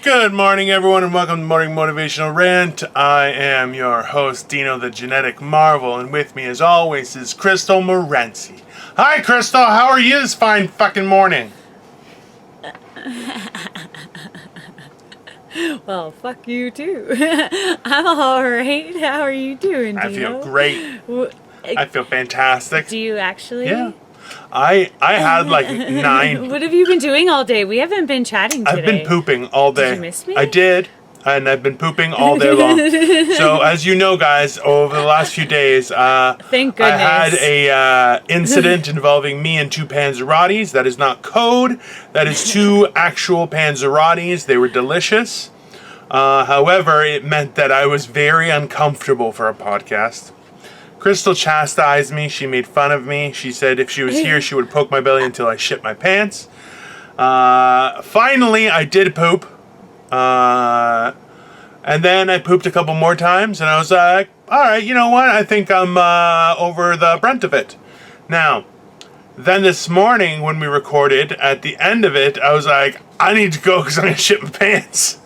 Good morning, everyone, and welcome to Morning Motivational Rant. I am your host, Dino, the Genetic Marvel, and with me, as always, is Crystal Morency. Hi, Crystal. How are you this fine fucking morning? Well, fuck you, too. I'm all right. How are you doing, Dino? I feel great. I feel fantastic. Do you actually? Yeah. I had like 9. What have you been doing all day? We haven't been chatting today. I've been pooping all day. Did you miss me? I did, and I've been pooping all day long. So, as you know, guys, over the last few days, Thank goodness. I had a incident involving me and 2 Panzerottis. That is not code. That is 2 actual Panzerottis. They were delicious. However, it meant that I was very uncomfortable for a podcast. Crystal chastised me. She made fun of me. She said if she was here, she would poke my belly until I shit my pants. Finally, I did poop. And then I pooped a couple more times, and I was like, all right, you know what? I think I'm over the brunt of it. Now, then this morning when we recorded, at the end of it, I was like, I need to go because I'm going to shit my pants.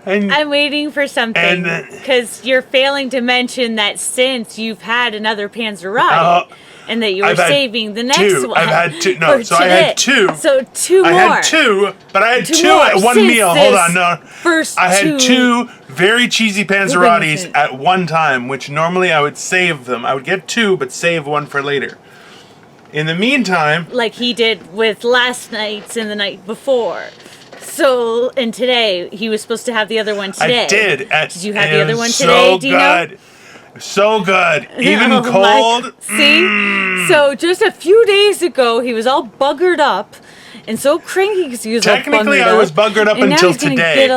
And I'm waiting for something, because you're failing to mention that since you've had another Panzerotti, and that you were saving the next one. I've had 2. No, so today. I had 2. So 2 more. I had 2, but I had 2 at one meal. Hold on, no. I had 2 very cheesy Panzerottis at one time, which normally I would save them. I would get 2, but save 1 for later. In the meantime... Like he did with last night's and the night before. So, and today, he was supposed to have the other one today. I did. Did you have the other one today, Dino? Good. So good. Even cold. See? So, just a few days ago, he was all buggered up and so cranky because he was Technically, I was buggered up until today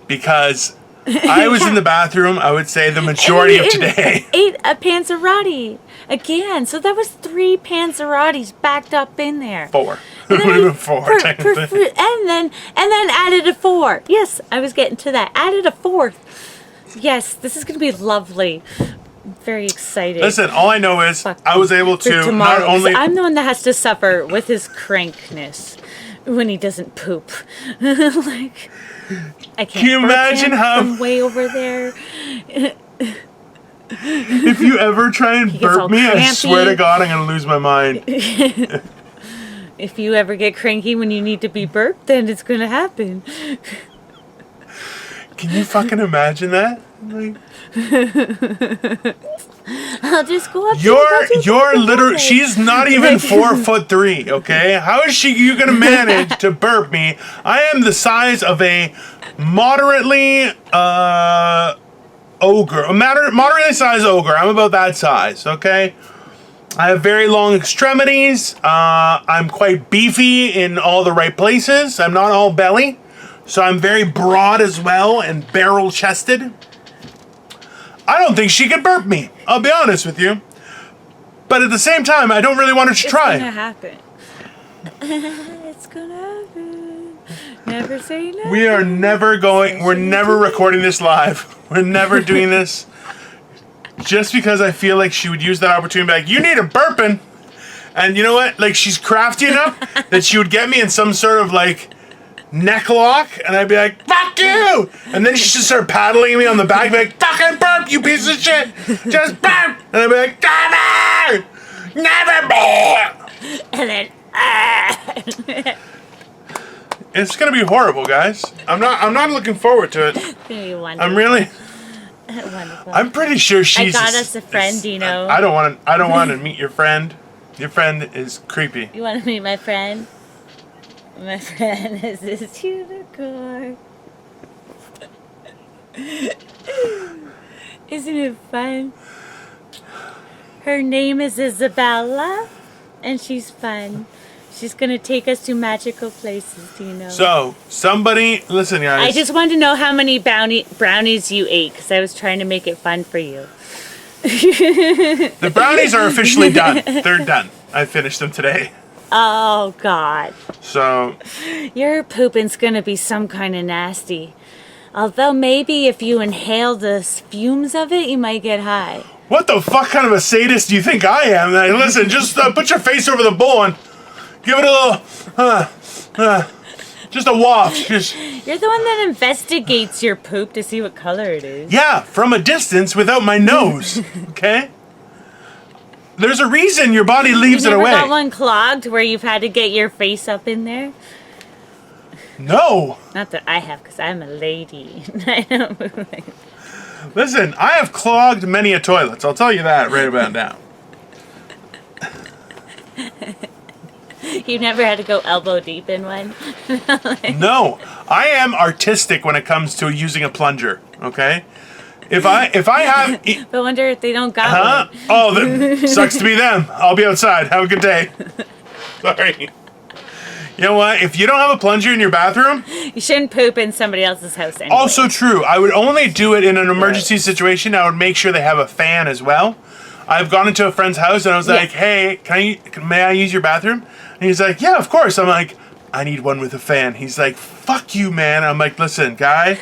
because I was in the bathroom, I would say, the majority of today. Ate a Panzerotti again. So, that was 3 Panzerottis backed up in there. 4. It would have been 4, technically. And then added a 4. Yes, I was getting to that. Added a 4th. Yes, this is going to be lovely. I'm very excited. Listen, all I know is I was able to not only... I'm the one that has to suffer with his crankness when he doesn't poop. Like, I can't. Can you imagine how... from way over there... If you ever try and burp me, I swear to God, I'm going to lose my mind. If you ever get cranky when you need to be burped, then it's going to happen. Can you fucking imagine that? Like, I'll just go up. You're literally. She's not even 4'3", okay? How is you gonna manage to burp me? I am the size of a moderately ogre, a moderately sized ogre. I'm about that size, okay? I have very long extremities. I'm quite beefy in all the right places. I'm not all belly. So I'm very broad as well and barrel-chested. I don't think she could burp me. I'll be honest with you. But at the same time, I don't really want her to try. It's gonna happen. It's gonna happen. Never say never. We are never going... We're never recording this live. We're never doing this. Just because I feel like she would use that opportunity to be like, you need a burping. And you know what? Like, she's crafty enough that she would get me in some sort of, like, neck lock. And I'd be like, fuck you! And then she should start paddling me on the back, be like, fucking burp, you piece of shit! Just burp! And I'd be like, never! Never! And then, It's gonna be horrible, guys. I'm not looking forward to it. It's gonna be wonderful. I'm really... Wonderful. I'm pretty sure she's... I got us a friend, Dino. I don't want to meet your friend. Your friend is creepy. You want to meet my friend? My friend is this unicorn. Isn't it fun? Her name is Isabella, and she's fun. She's going to take us to magical places, Dino. So, somebody... Listen, guys. I just wanted to know how many brownies you ate, because I was trying to make it fun for you. The brownies are officially done. They're done. I finished them today. Oh, God. So... Your pooping's going to be some kind of nasty. Although maybe if you inhale the fumes of it, you might get high. What the fuck kind of a sadist do you think I am? Listen, just put your face over the bowl and give it a little... Just a waft. Just You're the one that investigates your poop to see what color it is. yeah, from a distance without my nose. Okay. There's a reason your body leaves You it never away. got one clogged where you've had to get your face up in there? No. Not that I have, because I'm a lady. I don't move like that. Listen, I have clogged many a toilets. I'll tell you that right about now. You've never had to go elbow deep in one? No, I am artistic when it comes to using a plunger. Okay, if I have, But wonder if they don't got one. oh, that sucks to be them. I'll be outside. Have a good day. Sorry. You know what? If you don't have a plunger in your bathroom, You shouldn't poop in somebody else's house anyway. also true. I would only do it in an emergency situation. I would make sure they have a fan as well. I've gone into a friend's house and I was like, "Hey, may I use your bathroom?" And he's like, "Yeah, of course." I'm like, "I need one with a fan." He's like, "Fuck you, man." I'm like, "Listen, guy,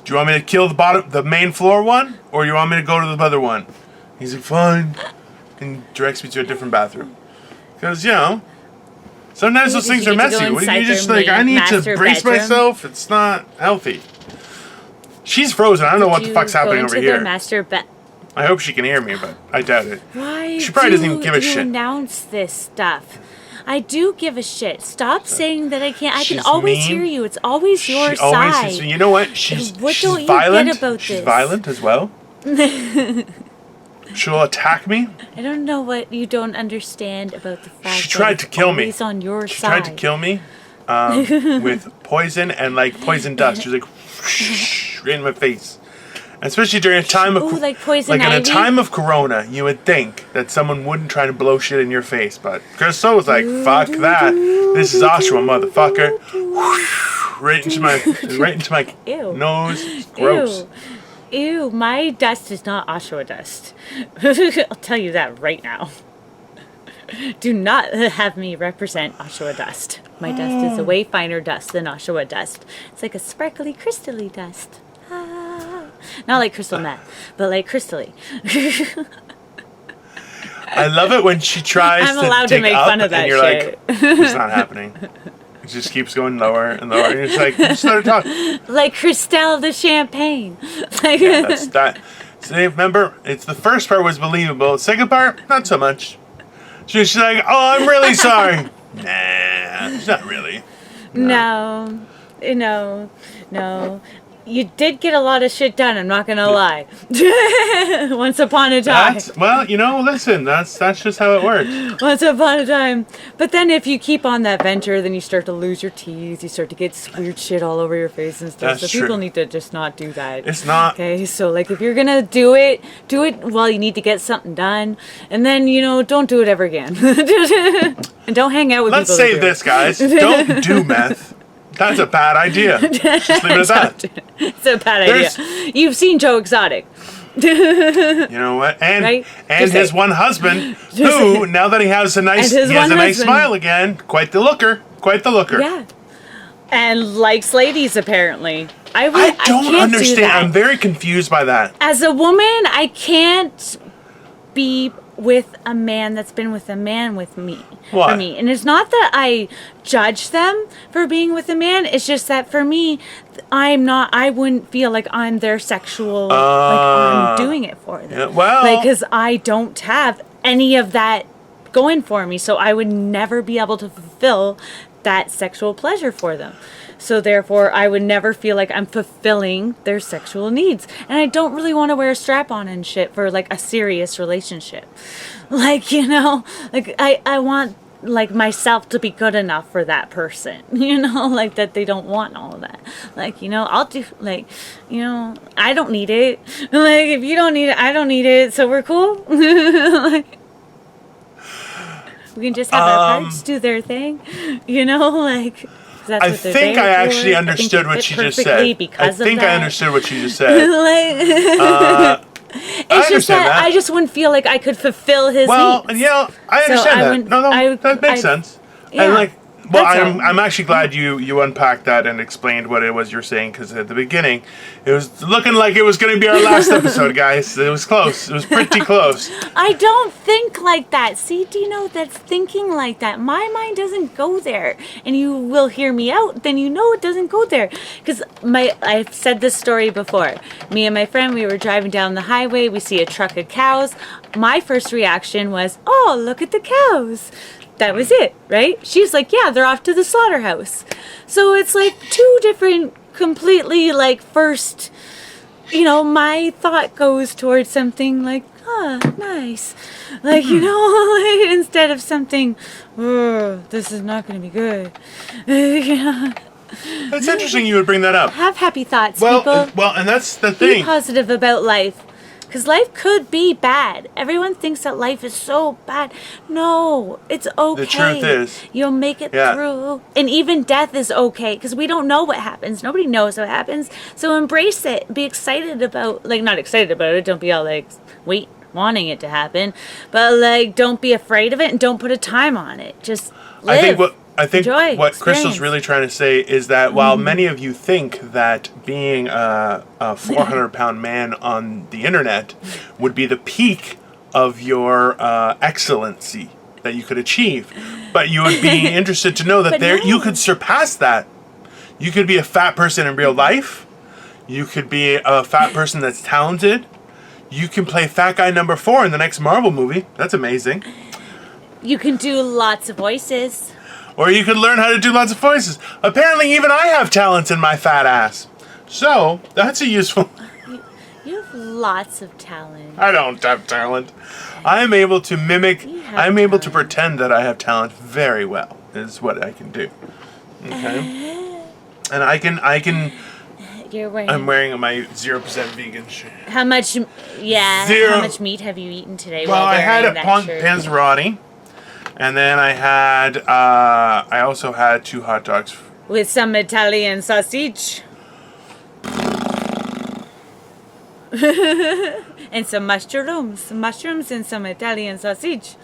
do you want me to kill the main floor one, or you want me to go to the other one?" He's like, "Fine," and directs me to a different bathroom. Because sometimes those things are messy. What do you just like? I need to brace myself. It's not healthy. She's frozen. I don't know what the fuck's happening over here. I hope she can hear me, but I doubt it. Why She probably doesn't even give a do you shit. announce this stuff? I do give a shit. Stop saying that I can't. I can She's always mean. hear you. It's always your She always side. is, you know what? She's What don't you violent. get about She's this? violent as well. She'll attack me. I don't know what you don't understand about the fact She that tried it's to kill me. always on your She side. tried to kill me with poison and poison dust. She was like right in my face. Especially during a time of Ooh, like poison in a ivy? time of corona, you would think that someone wouldn't try to blow shit in your face, but Crystal was like, "Fuck that! This is Oshawa, motherfucker!" Right into my Ew. nose. It's gross. Ew, my dust is not Oshawa dust. I'll tell you that right now. Do not have me represent Oshawa dust. My dust is a way finer dust than Oshawa dust. It's like a sparkly, crystally dust. Not like crystal meth, but like crystally. I love it when she tries I'm to allowed to dig make up fun of that and you're shit. like, it's not happening. It just keeps going lower and lower. And you're just like, just let her talk. Like Cristal the champagne. Like, Yeah, that's that. So remember, it's the first part was believable. The second part, not so much. She's like, "Oh, I'm really sorry." Nah, it's not really. No. You did get a lot of shit done, I'm not gonna lie. Once upon a time. Listen, that's just how it works. Once upon a time. But then if you keep on that venture, then you start to lose your teeth. You start to get weird shit all over your face and stuff. That's so people true. need to just not do that. It's not. Okay, so if you're gonna do it while you need to get something done. And then, don't do it ever again. And don't hang out with Let's people that save do it. this, guys. Don't do meth. That's a bad idea. Just leave it at that. It's a bad idea. You've seen Joe Exotic. You know what? And Right? and Just his say- one husband, who now that he has a nice And his one husband. smile again, quite the looker. Yeah. And likes ladies, apparently. I can't don't do understand. that. I'm very confused by that. As a woman, I can't be with a man that's been with a man with me. Why? For me. And it's not that I judge them for being with a man. It's just that for me, I wouldn't feel like I'm their sexual, like I'm doing it for them. Yeah, well- because I don't have any of that going for me. So I would never be able to fulfill that sexual pleasure for them. So therefore, I would never feel like I'm fulfilling their sexual needs. And I don't really want to wear a strap-on and shit for a serious relationship. I want myself to be good enough for that person, that they don't want all of that. I'll do, I don't need it. If you don't need it, I don't need it. So we're cool. We can just have our parts do their thing, That's I what they're think there I actually for. understood I what think she they fit just said. perfectly I because of think I that. understood what she just said. It's just that I just wouldn't feel like I could fulfill his Well, needs. I understand that. wouldn't- No, that makes sense. Yeah. And Well, That's all. I'm actually glad you unpacked that and explained what it was you're saying, because at the beginning, it was looking like it was going to be our last episode, guys. It was close. It was pretty close. I don't think like that. See, Dino, that's thinking like that. My mind doesn't go there. And you will hear me out, then you know it doesn't go there. Because I've said this story before. Me and my friend, we were driving down the highway. We see a truck of cows. My first reaction was, oh, look at the cows. That was it, right? She's like, yeah, they're off to the slaughterhouse. So it's like two different, completely like first, my thought goes towards something like, nice. Like, like, instead of something, oh, this is not going to be good. It's interesting you would bring that up. Have happy thoughts, Well, people. and that's the Be thing. positive about life. Because life could be bad. Everyone thinks that life is so bad. No, it's okay. The truth is, you'll make it through. And even death is okay. Because we don't know what happens. Nobody knows what happens. So embrace it. Be excited about, like, not excited about it. Don't be all like, wanting it to happen. But, like, don't be afraid of it and don't put a time on it. Just live. I think Enjoy, what experience. Crystal's really trying to say is that while many of you think that being a 400-pound man on the internet would be the peak of your excellency that you could achieve, but you would be interested to know that you could surpass that. You could be a fat person in real life. You could be a fat person that's talented. You can play fat guy number 4 in the next Marvel movie. That's amazing. You can do lots of voices. Or you could learn how to do lots of voices. Apparently, even I have talents in my fat ass. So, that's a useful... You have lots of talent. I don't have talent. I am able to mimic... I'm able to pretend that I have talent very well, is what I can do. Okay? And I can... I'm wearing my 0% vegan shirt. How much... Yeah, Zero. how much meat have you eaten today? Well, I had a shirt? Panzerotti. And then I also had 2 hot dogs. With some Italian sausage. And some mushrooms. Mushrooms and some Italian sausage.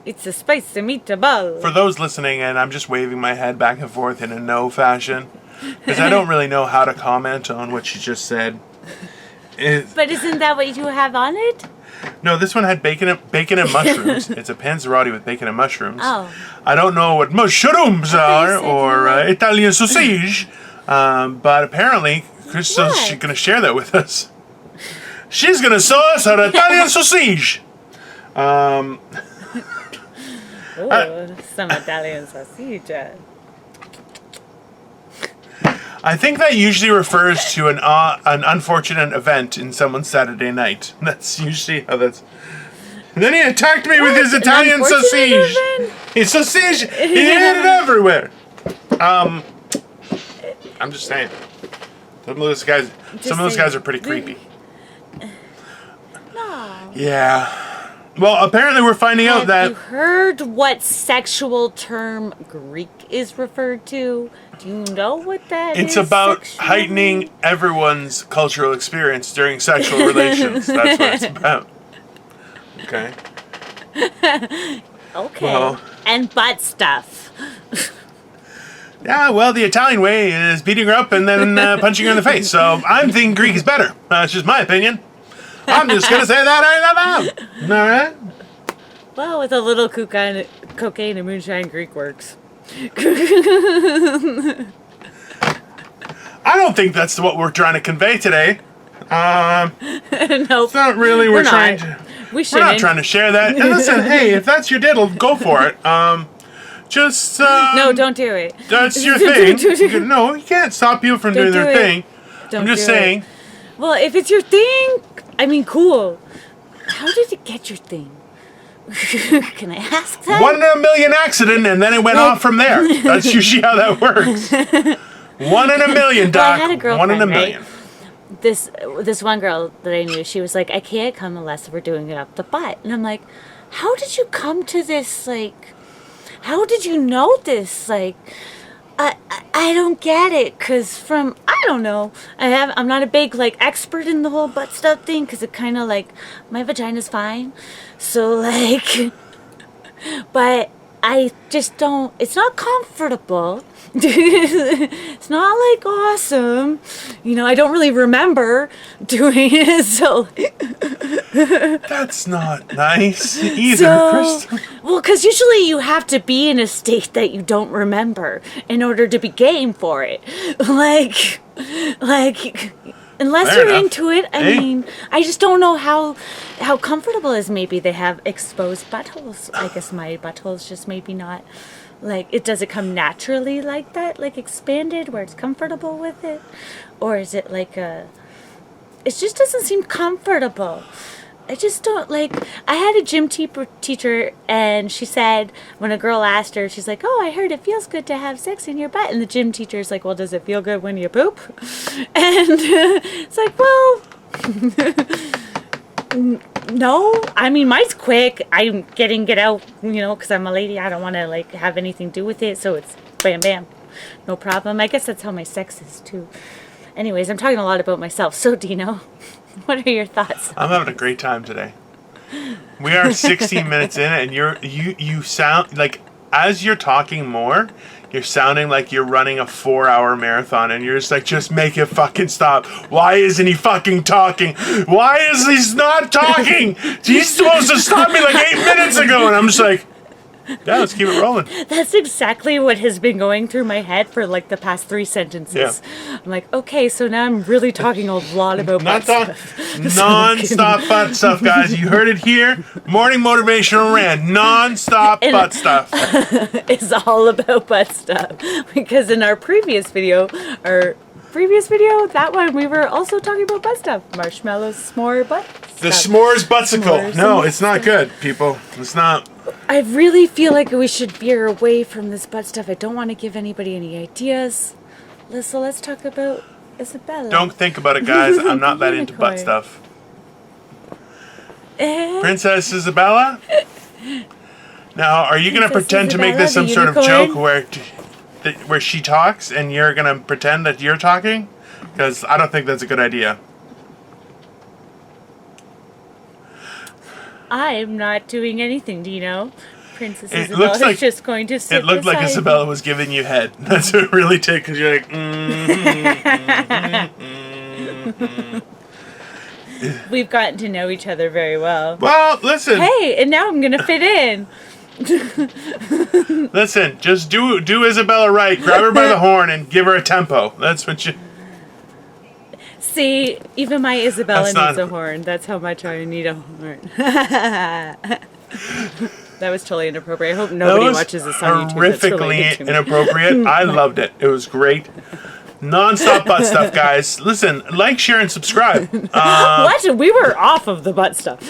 It's a spicy meatball. For those listening, and I'm just waving my head back and forth in a no fashion, because I don't really know how to comment on what she just said. But isn't that what you have on it? No, this one had bacon and mushrooms. It's a Panzerotti with bacon and mushrooms. Oh. I don't know what mushrooms are or Italian sausage, but apparently Crystal's going to share that with us. She's going to show us her Italian sausage. Ooh, some Italian sausage. I think that usually refers to an unfortunate event in someone's Saturday night. That's usually how that's... And then he attacked me with his Italian sausage. His sausage, he had it everywhere. I'm just saying. Some of those guys are pretty creepy. No. Yeah. Well, apparently we're finding out that... Have you heard what sexual term Greek is referred to? Do you know what that is? It's about sexually? heightening everyone's cultural experience during sexual relations. That's what it's about. Okay. Okay. Well- And butt stuff. Yeah, well, the Italian way is beating her up and then punching her in the face. So I'm thinking Greek is better. That's just my opinion. I'm just going to say that out loud. All right? Well, with a little cocaine and moonshine, Greek works. I don't think that's what we're trying to convey today. Nope. It's not really We're trying not. to... We're not trying to share that. And listen, hey, if that's your diddle, go for it. Just... No, don't do it. That's your thing. No, you can't stop people from doing their thing. I'm just saying. Well, if it's your thing, I mean, cool. How did you get your thing? Can I ask that? 1 in a million accident, and then it went off from there. That's usually how that works. 1 in a million, Doc. Well, I had a girlfriend, 1 in a million. Right? This one girl that I knew, she was like, I can't come unless we're doing it up the butt. And I'm like, how did you come to this, like, how did you know this? Like, I don't get it, because I don't know, I'm not a big, like, expert in the whole butt stuff thing, because it kind of, like, my vagina's fine, so, like, but I just don't, it's not comfortable. It's not like awesome. You know, I don't really remember doing it, so. That's not nice either, Crystal. Well, because usually you have to be in a state that you don't remember in order to be game for it. Like, unless Fair you're enough. into it, I mean, I just don't know how comfortable is. Maybe they have exposed buttholes. I guess my butthole's just maybe not, like, does it come naturally like that, like expanded, where it's comfortable with it? Or is it like it just doesn't seem comfortable. I just don't, like, I had a gym teacher, and she said, when a girl asked her, she's like, oh, I heard it feels good to have sex in your butt. And the gym teacher's like, well, does it feel good when you poop? And it's like, well, no. I mean, mine's quick. I'm getting it out, you know, because I'm a lady. I don't want to, like, have anything to do with it. So it's bam, bam. No problem. I guess that's how my sex is, too. Anyways, I'm talking a lot about myself. So, Dino, what are your thoughts? I'm having a great time today. We are 16 minutes in, and you sound like, as you're talking more, you're sounding like you're running a 4-hour marathon, and you're just like, just make it fucking stop. Why isn't he fucking talking? Why is he not talking? He's supposed to stop me like 8 minutes ago, and I'm just like, yeah, let's keep it rolling. That's exactly what has been going through my head for like the past 3 sentences. Yeah. I'm like, okay, so now I'm really talking a lot about butt stuff. Non-stop butt stuff, guys. You heard it here. Morning Motivational Rant. Non-stop butt stuff. It's all about butt stuff. Because in our previous video, that one, we were also talking about butt stuff. Marshmallows, s'more, butt stuff. The s'mores buttsicle. S'mores No, and it's not good, people. It's not. I really feel like we should veer away from this butt stuff. I don't want to give anybody any ideas. So let's talk about Isabella. Don't think about it, guys. I'm not that into butt stuff. Princess Isabella? Now, are you going to pretend to make this some sort of joke where she talks and you're going to pretend that you're talking? Because I don't think that's a good idea. I'm not doing anything, Dino. Princess Isabella is just going to sit It looked like Isabella was giving you head. That's what it really did, because you're like, We've gotten to know each other very well. Well, listen. Hey, and now I'm going to fit in. Listen, just do Isabella right. Grab her by the horn and give her a tempo. That's what you... See, even my Isabella needs a horn. That's how much I need a horn. That was totally inappropriate. I hope nobody watches this on YouTube. Horrifically inappropriate. I loved it. It was great. Non-stop butt stuff, guys. Listen, like, share, and subscribe. What? We were off of the butt stuff.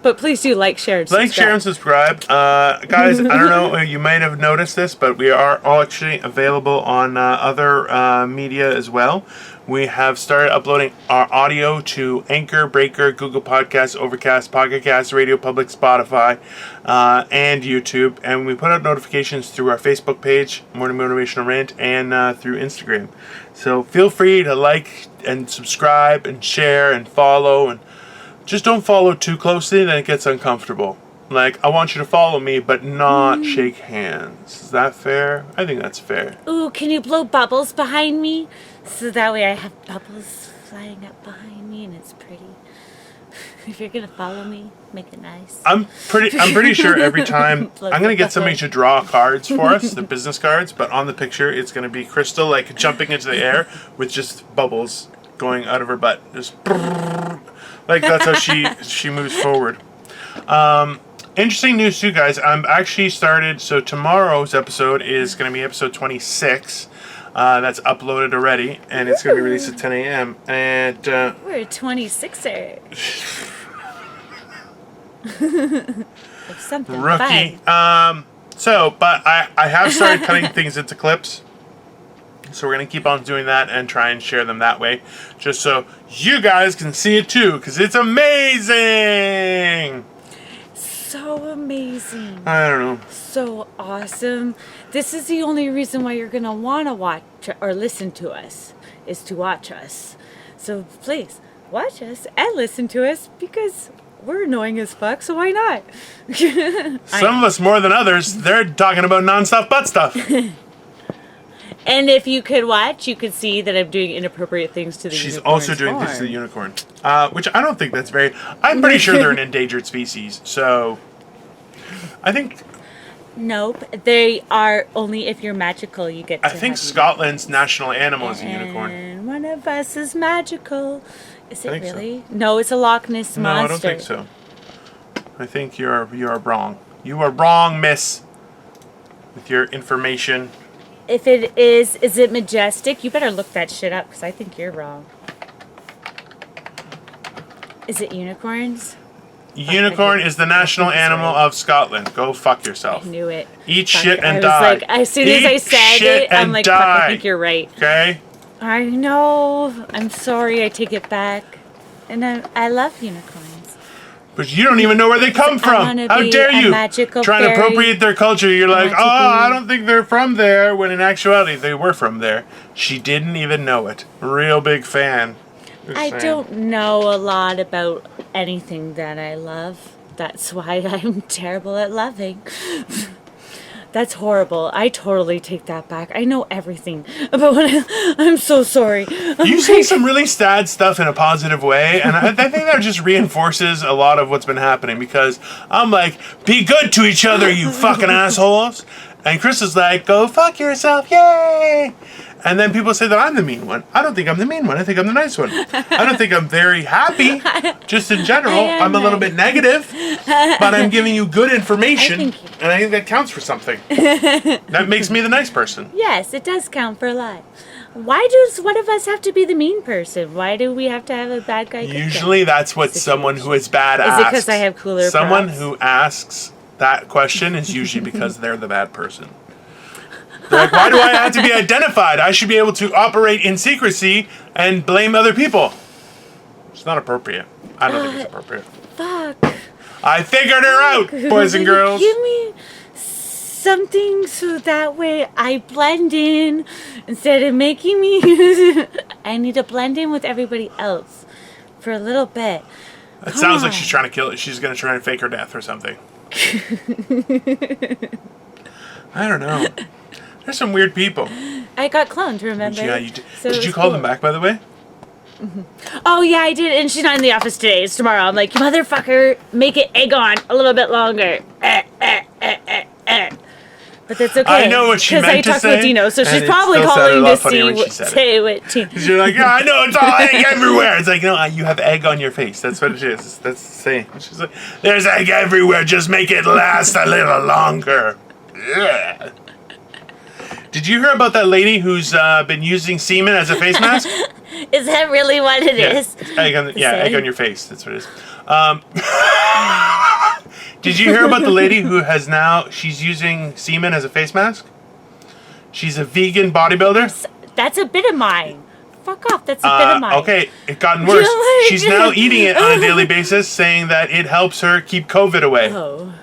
But please do like, share, and subscribe. Like, share, and subscribe. Guys, I don't know, you might have noticed this, but we are all actually available on other media as well. We have started uploading our audio to Anchor, Breaker, Google Podcasts, Overcast, Pocket Casts, Radio Public, Spotify, and YouTube. And we put out notifications through our Facebook page, Morning Motivational Rant, and through Instagram. So feel free to like and subscribe and share and follow, and just don't follow too closely, then it gets uncomfortable. Like, I want you to follow me, but not shake hands. Is that fair? I think that's fair. Ooh, can you blow bubbles behind me? So that way I have bubbles flying up behind me and it's pretty. If you're going to follow me, make it nice. I'm pretty sure every time I'm going to get somebody to draw cards for us, the business cards, but on the picture it's going to be Crystal, like, jumping into the air with just bubbles going out of her butt. Just like, that's how she moves forward. Interesting news too, guys. I'm actually started, so tomorrow's episode is going to be episode 26. That's uploaded already, and it's going to be released at 10 a.m. And we're a 26er. Something rookie. Fun. But I have started cutting things into clips. So we're going to keep on doing that and try and share them that way. Just so you guys can see it too, because it's amazing! So amazing. I don't know. So awesome. This is the only reason why you're going to want to watch or listen to us, is to watch us. So please, watch us and listen to us, because we're annoying as fuck, so why not? Some of us more than others. They're talking about non-stop butt stuff. And if you could watch, you could see that I'm doing inappropriate things to the unicorn. She's also doing things to the unicorn. Which I don't think that's very... I'm pretty sure they're an endangered species, so... I think... Nope. They are only if you're magical you get to I think Scotland's national animal is a unicorn. And one of us is magical. Is it really? So. No, it's a Loch Ness monster. No, I don't think so. I think you are wrong. You are wrong, miss. With your information. If it is it majestic? You better look that shit up because I think you're wrong. Is it unicorns? Unicorn is the national animal of Scotland. Go fuck yourself. I knew it. Eat shit and die. Like, as soon as I said it, I'm like, fuck, I think you're right. Okay? I know. I'm sorry. I take it back. And I love unicorns. But you don't even know where they come from. How dare you? Trying to appropriate their culture. You're like, oh, I don't think they're from there. When in actuality, they were from there. She didn't even know it. Real big fan. I don't know a lot about anything that I love. That's why I'm terrible at loving. That's horrible. I totally take that back. I know everything about what I'm so sorry. You say some really sad stuff in a positive way, and I think that just reinforces a lot of what's been happening, because I'm like, be good to each other, you fucking assholes. And Chris is like, go fuck yourself, yay! And then people say that I'm the mean one. I don't think I'm the mean one. I think I'm the nice one. I don't think I'm very happy. Just in general, I'm a little bit negative, but I'm giving you good information, and I think that counts for something. That makes me the nice person. Yes, it does count for a lot. Why does one of us have to be the mean person? Why do we have to have a bad guy? Usually that's what someone who is bad asks. Is it because I have cooler Someone props? who asks that question is usually because they're the bad person. They're like, why do I have to be identified? I should be able to operate in secrecy and blame other people. It's not appropriate. I don't think it's appropriate. Fuck. I figured her out, boys and girls. Give me something so that way I blend in instead of making me... I need to blend in with everybody else for a little bit. It sounds like she's trying to kill it. She's going to try and fake her death or something. I don't know. There's some weird people. I got cloned, remember? Yeah, you did. So did you call them back, by the way? Mm-hmm. Oh, yeah, I did. And she's not in the office today. It's tomorrow. I'm like, you motherfucker, make it egg on a little bit longer. But that's okay. I know what she meant to say. Because I talked with Dino, so she's probably calling to say what You're like, yeah, I know, it's all egg everywhere. It's like, no, you have egg on your face. That's what it is. That's the saying. She's like, there's egg everywhere. Just make it last a little longer. Yeah. Did you hear about that lady who's been using semen as a face mask? Is that really what it is? Egg on your face. That's what it is. Did you hear about the lady who she's using semen as a face mask? She's a vegan bodybuilder. That's a bit of mine. Fuck off, that's a bit of mine. Okay, it gotten worse. She's now eating it on a daily basis, saying that it helps her keep COVID away. Oh.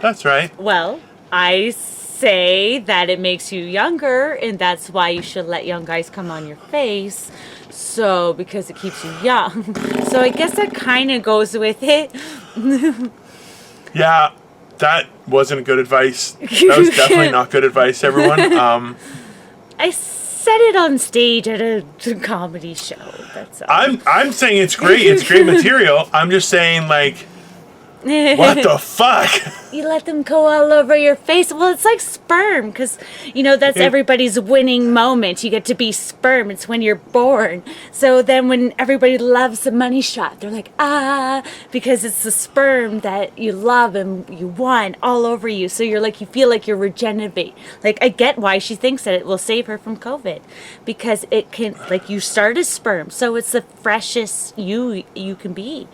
That's right. Well, I say that it makes you younger, and that's why you should let young guys come on your face. So, because it keeps you young. So I guess that kind of goes with it. Yeah, that wasn't good advice. That was definitely not good advice, everyone. I said it on stage at a comedy show. That's all. I'm saying it's great. It's great material. I'm just saying, like, what the fuck? You let them go all over your face. Well, it's like sperm, because, that's everybody's winning moment. You get to be sperm. It's when you're born. So then when everybody loves the money shot, they're like, because it's the sperm that you love and you want all over you. So you're like, you feel like you're regenerate. Like, I get why she thinks that it will save her from COVID. Because it can, like, you start as sperm. So it's the freshest you can be.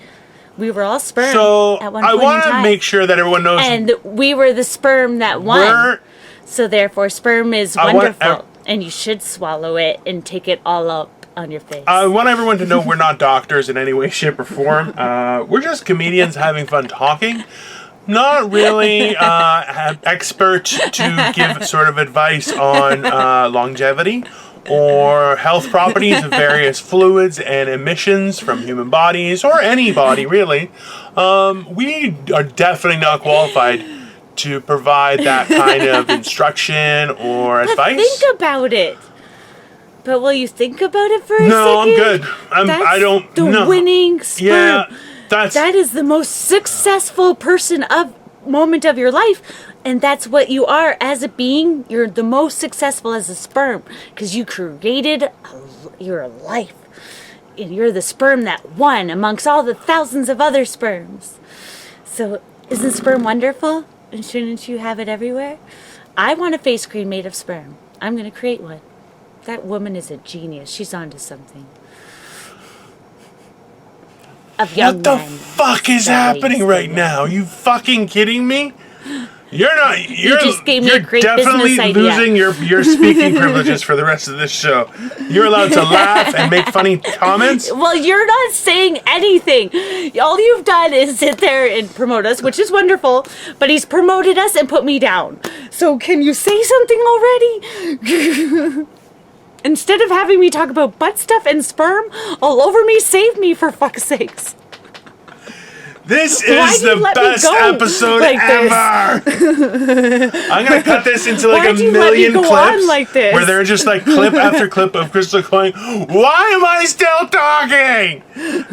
We were all sperm at one point in time. I want to make sure that everyone knows. And we were the sperm that won. So therefore, sperm is wonderful. And you should swallow it and take it all up on your face. I want everyone to know we're not doctors in any way, shape, or form. We're just comedians having fun talking. Not really expert to give sort of advice on longevity or health properties of various fluids and emissions from human bodies, or any body really, we are definitely not qualified to provide that kind of instruction or advice. Think about it. But will you think about it for a second? No, I'm good. I don't the know. winning sperm. Yeah, That is the most successful moment of your life. And that's what you are as a being. You're the most successful as a sperm. Because you created your life. And you're the sperm that won amongst all the thousands of other sperms. So, isn't sperm wonderful? And shouldn't you have it everywhere? I want a face cream made of sperm. I'm going to create one. That woman is a genius. She's onto something. What the fuck is happening right now? Are you fucking kidding me? You're not. You're just gave me a great definitely business idea. losing your speaking privileges for the rest of this show. You're allowed to laugh and make funny comments. Well, you're not saying anything. All you've done is sit there and promote us, which is wonderful. But he's promoted us and put me down. So can you say something already? Instead of having me talk about butt stuff and sperm all over me, save me for fuck's sakes. This is the best episode like ever. I'm going to cut this into like a million clips like this? where they're just like clip after clip of Crystal going, why am I still talking?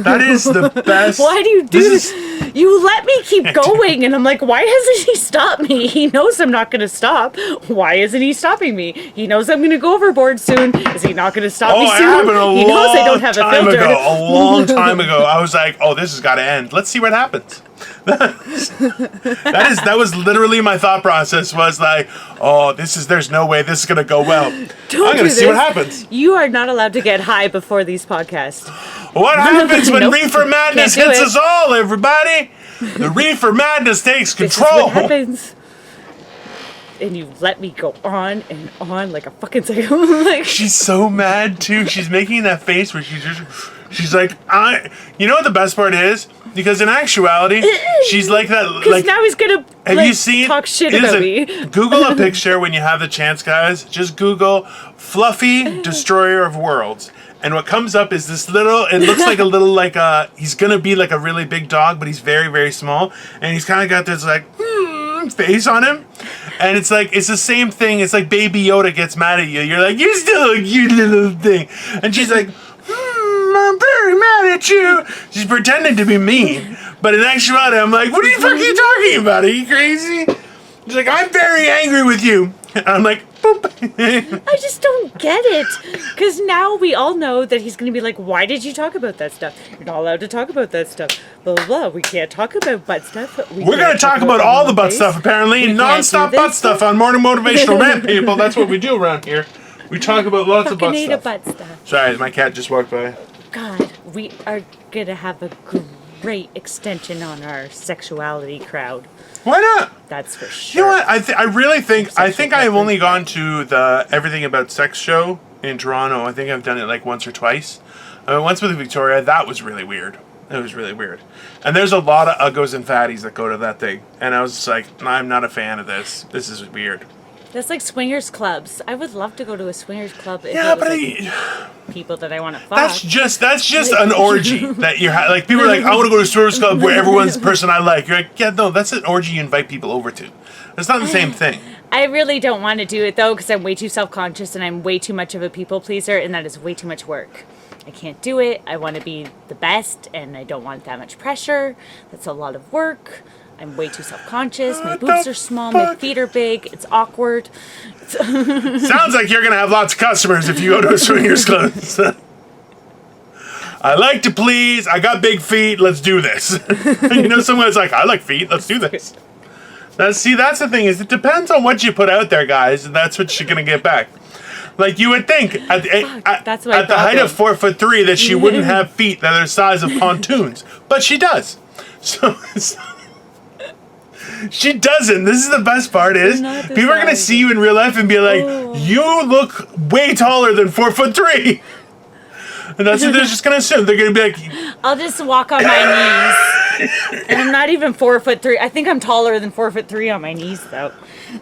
That is the best. Why do you do this? You let me keep going, and I'm like, why hasn't he stopped me? He knows I'm not going to stop. Why isn't he stopping me? He knows I'm going to go overboard soon. Is he not going to stop me soon? It happened He knows I don't have a filter. a long time ago. I was like, oh, this has got to end. Let's see what happens. That was literally my thought process, was like, oh, there's no way this is going to go well. I'm going to see what happens. You are not allowed to get high before these podcasts. What happens when Reefer Madness hits us all, everybody? The Reefer Madness takes control. This is what happens. And you let me go on and on like a fucking psycho. Like, she's so mad too. She's making that face where she's like, you know what the best part is? Because in actuality, she's like that. Because now he's gonna you seen, talk shit about me. Google a picture when you have the chance, guys. Just Google Fluffy Destroyer of Worlds. And what comes up is this it looks like a little, he's gonna be like a really big dog, but he's very, very small. And he's kind of got this face on him. And it's the same thing. It's like Baby Yoda gets mad at you. You're like, you're still a cute little thing. And she's like, I'm very mad at you. She's pretending to be mean. But in actuality, I'm like, what are you fucking talking about? Are you crazy? She's like, I'm very angry with you. And I'm like, boop. I just don't get it. Because now we all know that he's going to be like, why did you talk about that stuff? You're not allowed to talk about that stuff. Blah, blah, blah. We can't talk about butt stuff. We're going to talk about all the butt stuff, apparently. Non-stop butt stuff on Morning Motivational Rant, people. That's what we do around here. We talk about lots of butt stuff. Sorry, my cat just walked by. God, we are going to have a great extension on our sexuality crowd. Why not? That's for sure. You know what? I really think I've only gone to the Everything About Sex show in Toronto. I think I've done it like once or twice. I mean, once with Victoria. That was really weird. It was really weird. And there's a lot of uggos and fatties that go to that thing. And I was just like, I'm not a fan of this. This is weird. That's like swingers clubs. I would love to go to a swingers club if yeah, it was like people that I want to fuck. That's just an orgy that you're like. People are like, I want to go to a swingers club where everyone's the person I like. You're like, yeah, no, that's an orgy you invite people over to. It's not the same thing. I really don't want to do it though because I'm way too self-conscious and I'm way too much of a people pleaser and that is way too much work. I can't do it. I want to be the best and I don't want that much pressure. That's a lot of work. I'm way too self-conscious. My boobs are small. My feet are big. It's awkward. Sounds like you're going to have lots of customers if you go to a swingers club. I like to please. I got big feet. Let's do this. You know, someone's like, I like feet. Let's do this. That's the thing is it depends on what you put out there, guys, and that's what you're going to get back. Like you would think at the height of 4'3" that she wouldn't have feet that are the size of pontoons, but she does. So she doesn't. This is the best part is people are going to see you in real life and be like, you look way taller than 4'3". And that's what they're just going to assume. They're going to be like, I'll just walk on my knees. And I'm not even 4'3". I think I'm taller than 4'3" on my knees though.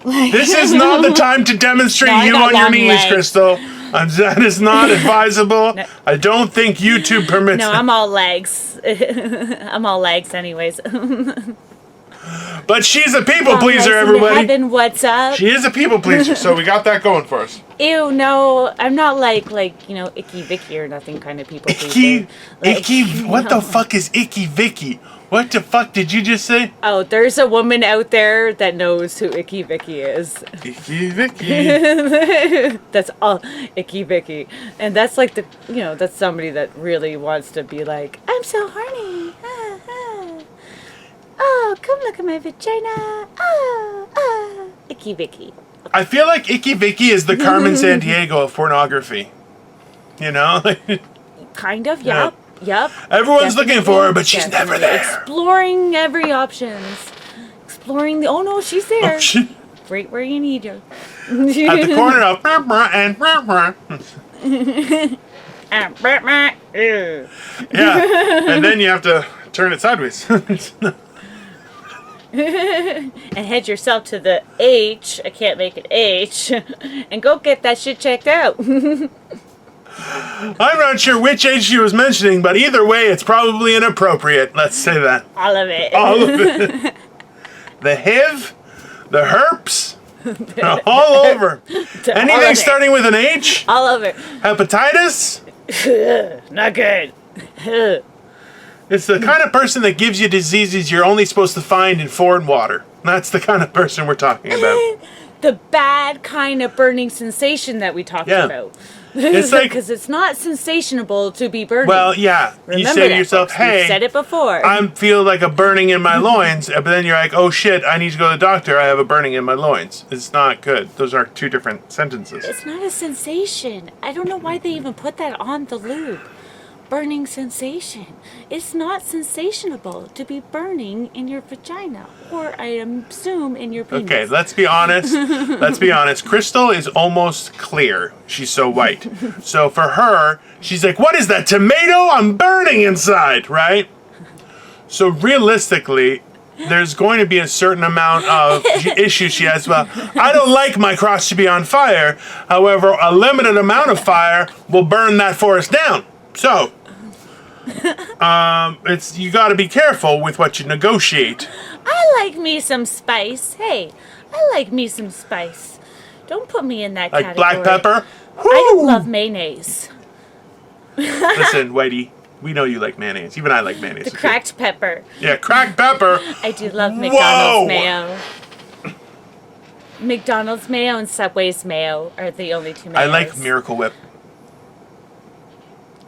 This is not the time to demonstrate you on your knees, Crystal. That is not advisable. No. I don't think YouTube permits No, it. I'm all legs. I'm all legs anyways. But she's a people Long pleaser, legs into everybody. heaven, what's up? She is a people pleaser, so we got that going for us. Ew, no, I'm not like Icky Vicky or nothing kind of people pleaser. What the fuck is Icky Vicky? What the fuck did you just say? Oh, there's a woman out there that knows who Icky Vicky is. Icky Vicky. That's all Icky Vicky. And that's like that's somebody that really wants to be like, I'm so horny. Ah, ah. Oh, come look at my vagina. Ah, ah. Icky Vicky. I feel like Icky Vicky is the Carmen Sandiego of pornography. You know? Kind of, Yeah. yep. Yep. Everyone's looking for her, but she's Definitely. never there. Exploring every options. Exploring the. Oh no, she's there. Oh, shit. Right where you need her. At the corner of and yeah, and then you have to turn it sideways. And head yourself to the H. I can't make it H. And go get that shit checked out. I'm not sure which age she was mentioning, but either way, it's probably inappropriate. Let's say that. All of it. All of it. The HIV, the herpes, all over. Anything starting with an H? All of it. Hepatitis? Not good. It's the kind of person that gives you diseases you're only supposed to find in foreign water. That's the kind of person we're talking about. The bad kind of burning sensation that we talked about. It's like, because it's not sensationable to be burning. well, yeah. Remember you say to that, yourself, folks. We've hey, said it before. I feel like a burning in my loins, but then you're like, oh shit, I need to go to the doctor. I have a burning in my loins. It's not good. Those are two different sentences. It's not a sensation. I don't know why they even put that on the lube. Burning sensation. It's not sensationable to be burning in your vagina, or I assume in your penis. Okay, let's be honest. Let's be honest. Crystal is almost clear. She's so white. So for her, she's like, what is that, tomato? I'm burning inside, right? So realistically, there's going to be a certain amount of issues she has. Well, I don't like my crotch to be on fire. However, a limited amount of fire will burn that forest down. So, it's you got to be careful with what you negotiate. I like me some spice. Hey, I like me some spice. Don't put me in that Like category. black pepper. I don't love mayonnaise. Listen, Whitey, we know you like mayonnaise. Even I like mayonnaise. The cracked pepper. Yeah, cracked pepper. I do love McDonald's Whoa! mayo. McDonald's mayo and Subway's mayo are the only two mayos. I like Miracle Whip.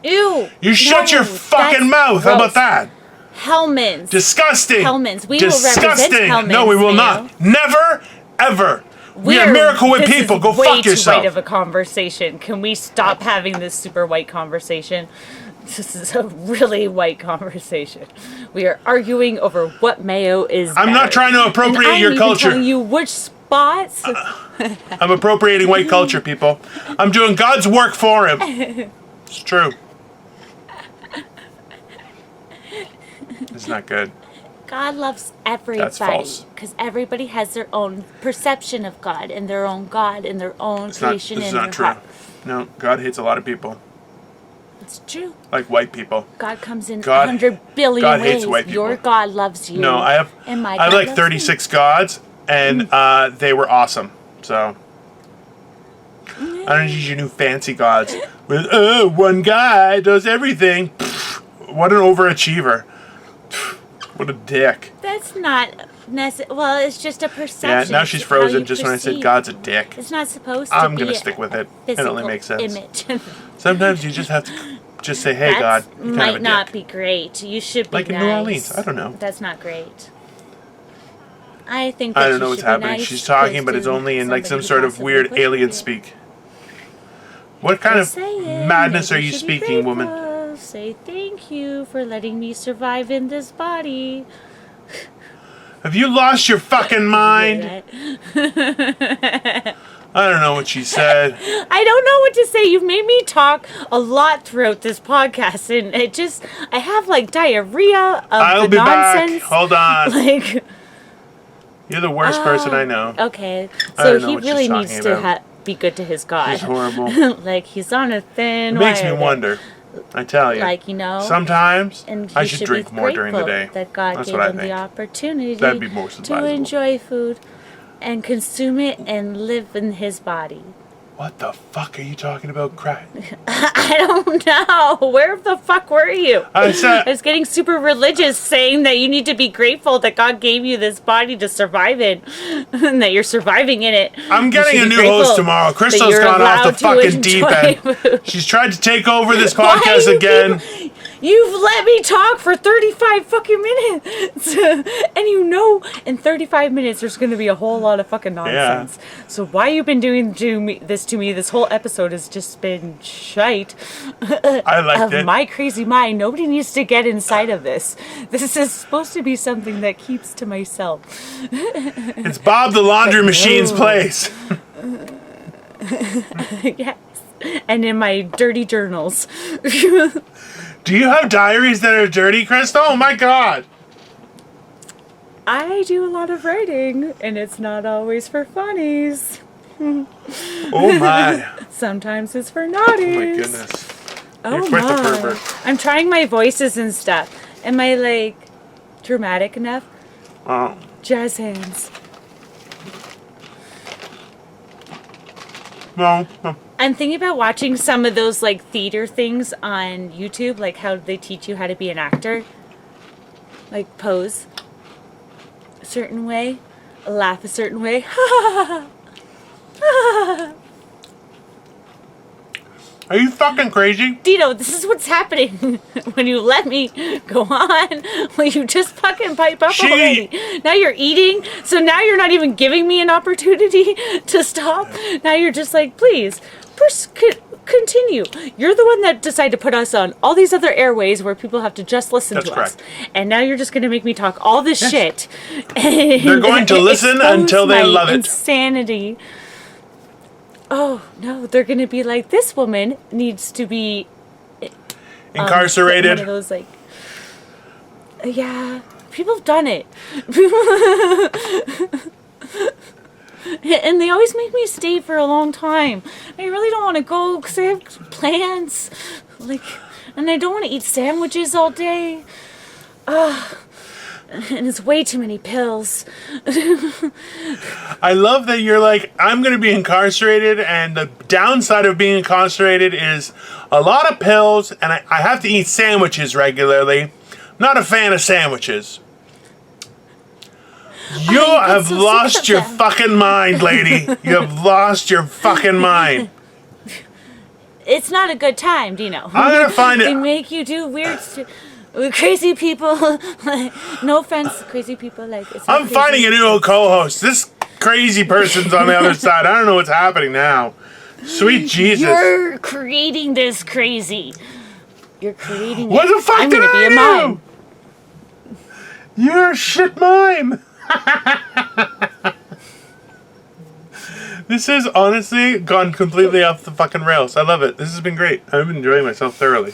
Ew. You shut no, your fucking that's mouth. How about gross. that? Hellman's. Disgusting. Hellman's. We Disgusting. will represent Hellman's. No, we will mayo. not. Never, ever. We are Miracle Whip this people. Is Go way fuck too yourself. white of a conversation. Can we stop having this super white conversation? This is a really white conversation. We are arguing over what mayo is. I'm not better. trying to appropriate and your I'm culture. Even telling you which spots. I'm appropriating white culture, people. I'm doing God's work for him. It's true. It's not good. God loves everybody. That's false. Because everybody has their own perception of God and their own God and their own It's not, creation this is in not their true. heart. No, God hates a lot of people. It's true. Like white people. God comes in God- 100 billion God ways. hates white people. Your God loves you. No, I have And my I have God like loves 36 gods, and they were awesome. So I don't need your new fancy gods. With one guy does everything. Pfft, what an overachiever. Pfft, what a dick. That's not necessary. Well, it's just a perception. Yeah, now she's It's how frozen you just when I said perceive. On's a dick. It's not supposed to I'm be gonna stick with it. It physical only makes sense. image. Sometimes you just have to just say, hey, God, That you're kind of might a not dick. be great. You should be Like in nice. New Orleans. I don't know. That's not great. I think that I don't you know what's should be happening. nice She's talking, but to it's only in like some somebody sort who of possibly weird would alien be. speak. What kind Just of saying, madness maybe are you should be speaking, woman? grateful. Say thank you for letting me survive in this body. Have you lost your fucking mind? I I don't know what she said. don't know what to say. You've made me talk a lot throughout this podcast, and I have like diarrhea of I'll the be nonsense. back. Hold on. Like, You're the worst person I know. okay, I so don't know he what really she's needs talking to about. be good to his God. It's horrible. Like, he's on a thin It makes wire me there. wonder. I tell you. Like, you know. Sometimes And I he should be drink more during the grateful day. that God That's gave what I him the think. opportunity That'd be most to advisable. enjoy food and consume it and live in his body. What the fuck are you talking about, crack? I don't know. Where the fuck were you? I said- I was getting super religious, saying that you need to be grateful that God gave you this body to survive in, and that you're surviving in it. I'm You getting should a be new host grateful tomorrow. that Crystal's you're gone off the allowed to fucking deep enjoy end. food. She's tried to take over this Why podcast you again. You've let me talk for 35 fucking minutes. And you know in 35 minutes there's going to be a whole lot of fucking nonsense. So why you been doing this to me? This whole episode has just been shite. I liked Of it. my crazy mind. Nobody needs to get inside of this. This is supposed to be something that keeps to myself. It's Bob the Laundry Machine's place. Yes. And in my dirty journals. Do you have diaries that are dirty, Crystal? Oh my god. I do a lot of writing, and it's not always for funnies. Oh my. Sometimes it's for naughties. Oh my goodness. Oh You're quite the my. pervert. I'm trying my voices and stuff. Am I, like, dramatic enough? Oh. Jazz hands. No. I'm thinking about watching some of those, like, theater things on YouTube, like how they teach you how to be an actor. Like, pose a certain way, laugh a certain way. Are you fucking crazy? Dino, this is what's happening when you let me go on. Will you just fucking pipe up already? Now you're eating, so now you're not even giving me an opportunity to stop. Now you're just like, please, continue. You're the one that decided to put us on all these other airways where people have to just listen That's to correct. us. And now you're just going to make me talk all this shit. They're going to listen until they love it. Insanity. Oh, no, they're going to be like, this woman needs to be Incarcerated. one of those, like, yeah, people have done it. And they always make me stay for a long time. I really don't want to go because I have plans. Like, and I don't want to eat sandwiches all day. And it's way too many pills. I love that you're like, I'm going to be incarcerated, and the downside of being incarcerated is a lot of pills, and I have to eat sandwiches regularly. I'm not a fan of sandwiches. You get have so sick lost of your them. fucking mind, lady. You have lost your fucking mind. It's not a good time, Dino. I'm going to find They it. make you do weird with crazy people. No offense, crazy people. Like, it's not I'm finding a crazy. new co-host. This crazy person's on the other side. I don't know what's happening now. Sweet Jesus. You're creating this crazy. You're creating What it. the fuck I'm did gonna be a I mime. do? You're a shit mime. This has honestly gone completely off the fucking rails. I love it. This has been great. I've been enjoying myself thoroughly.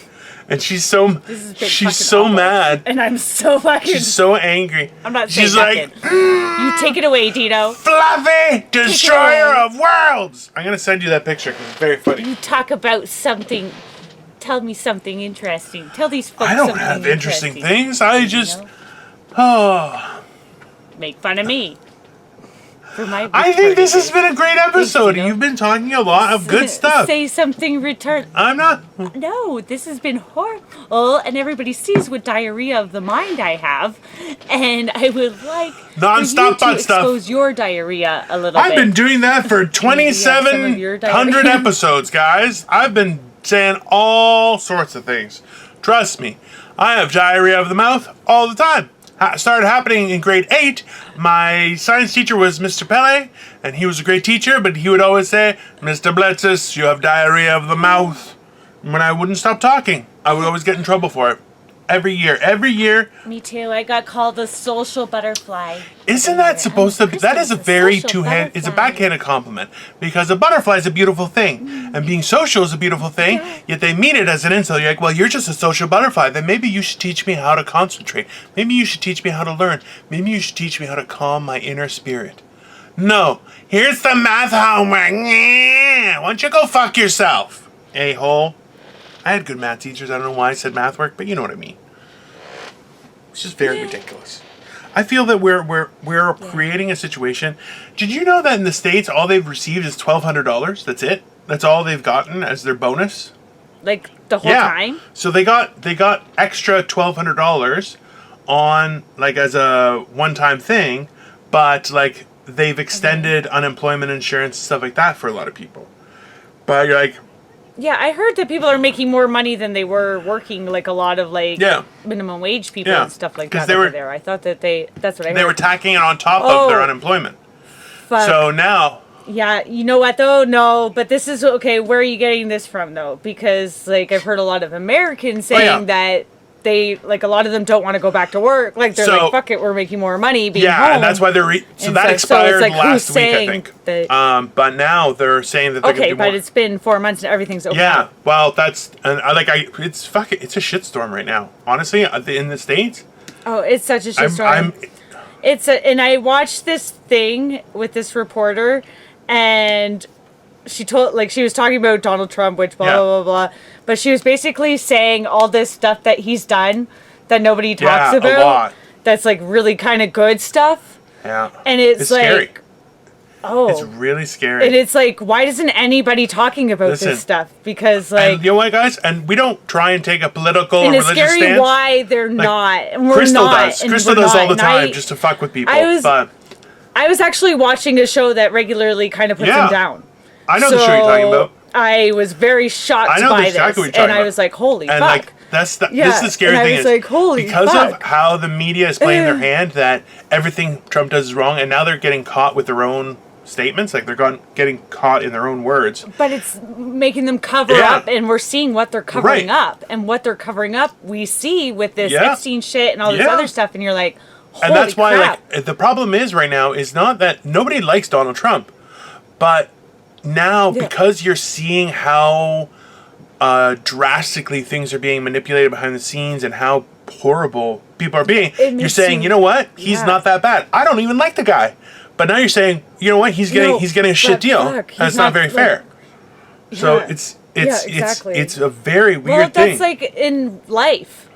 And she's This has been fucking so awful. mad. And I'm so fucking. She's so angry. I'm not saying She's like, nothing. You take it away, Dino. Fluffy, destroyer away. of worlds. I'm gonna send you that picture because it's very funny. You talk about something. Tell me something interesting. Tell these folks I don't something have interesting things. I just, Dino. oh. Make fun of me. For my I think this has retardedness. been a great episode. Dino. You've been talking a lot of good stuff. Say something retarded. I'm not. No, this has been horrible, and everybody sees what diarrhea of the mind I have, and I would like Non-stop for you butt to stuff. expose your diarrhea a little I've bit. been doing that for some of your 2,700 diarrhea. episodes, guys. I've been saying all sorts of things. Trust me, I have diarrhea of the mouth all the time. Started happening in grade 8. My science teacher was Mr. Pele, and he was a great teacher, but he would always say, Mr. Bletzis, you have diarrhea of the mouth. And when I wouldn't stop talking, I would always get in trouble for it. Every year. Me too. I got called a social butterfly. Isn't that supposed to be? That is a very social two-hand. It's a butterfly. backhanded compliment because a butterfly is a beautiful thing, and being social is a beautiful thing. Yet they mean it as an insult. You're like, well, you're just a social butterfly. Then maybe you should teach me how to concentrate. Maybe you should teach me how to learn. Maybe you should teach me how to calm my inner spirit. No. Here's the math homework. Why don't you go fuck yourself, a-hole? I had good math teachers. I don't know why I said math work, but you know what I mean. It's just very ridiculous. I feel that we're creating a situation. Did you know that in the States, all they've received is $1,200? That's it. That's all they've gotten as their bonus. Like the whole time. So they got extra $1,200 on like as a one-time thing, but like they've extended unemployment insurance and stuff like that for a lot of people. But you're like. Yeah, I heard that people are making more money than they were working, like a lot of like minimum wage people and stuff like that over there. I thought that that's what I heard. They were tacking it on top of their unemployment. Fuck. So now. Yeah, you know what though? No, but this is okay. Where are you getting this from though? Because like I've heard a lot of Americans saying that they like a lot of them don't want to go back to work. Like they're like, fuck it, we're making more money being home. And that's why they're that expired like, last week, I think. But now they're saying that they're gonna do more. It's been 4 months and everything's okay. Yeah, well, that's it's a shitstorm right now. Honestly, in the States. Oh, it's such a shitstorm. And I watched this thing with this reporter, and she was talking about Donald Trump, which blah blah blah. But she was basically saying all this stuff that he's done that nobody talks about. A lot. That's like really kind of good stuff. Yeah. And it's like, scary. Oh. It's really scary. And it's like, why isn't anybody talking about this stuff? Because like, and you know what, guys? And we don't try and take a political or religious stance. And it's scary why they're not. And we're Crystal not. does. Crystal does all the time just to fuck with people. I was actually watching a show that regularly kind of puts him down. I know the show you're talking about. I was very shocked by exactly this, and I was like, "Holy fuck!" Like this is the scary thing. I was like, "Holy because fuck!" of how the media is playing their hand, that everything Trump does is wrong, and now they're getting caught with their own statements. Like they're getting caught in their own words. But it's making them cover up, and we're seeing what they're covering up, and what they're covering up. We see with this Epstein shit and all this other stuff, and you're like, "Holy And that's why, crap." like, the problem is right now is not that nobody likes Donald Trump, but now, because you're seeing how drastically things are being manipulated behind the scenes and how horrible people are being, you're saying, you know what? He's not that bad. I don't even like the guy. But now you're saying, you know what? He's getting a shit deal. And it's not very fair. So it's a very weird thing. Well, that's like in life.